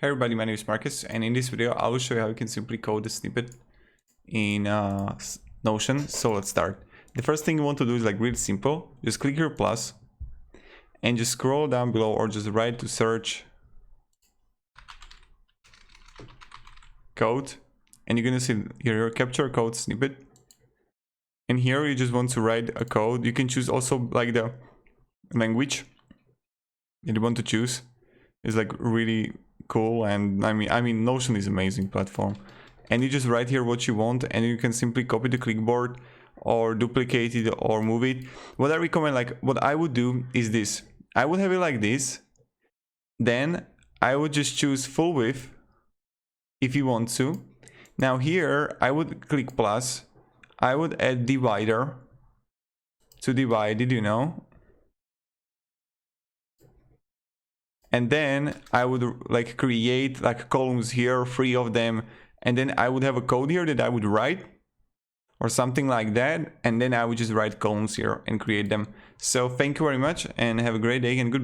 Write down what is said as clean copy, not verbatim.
Hey everybody, my name is Marcus, and in this video I will show you how you can simply code a snippet in Notion. So let's start. The first thing you want to do is like really simple. Just click your plus and just scroll down below or just write to search code, and you're gonna see here your capture code snippet. And here you just want to write a code. You can choose also like the language that you want to choose. It's like really cool, and I mean Notion is an amazing platform. And you just write here what you want, and you can simply copy the clipboard or duplicate it or move it. What I recommend, like what I would do is this. I would have it like this, then I would just choose full width if you want to. Now here I would click plus, I would add divider to divide it, you know. And then I would like create like columns here, 3 of them, and then I would have a code here that I would write or something like that, and then I would just write columns here and create them. So thank you very much and have a great day and goodbye.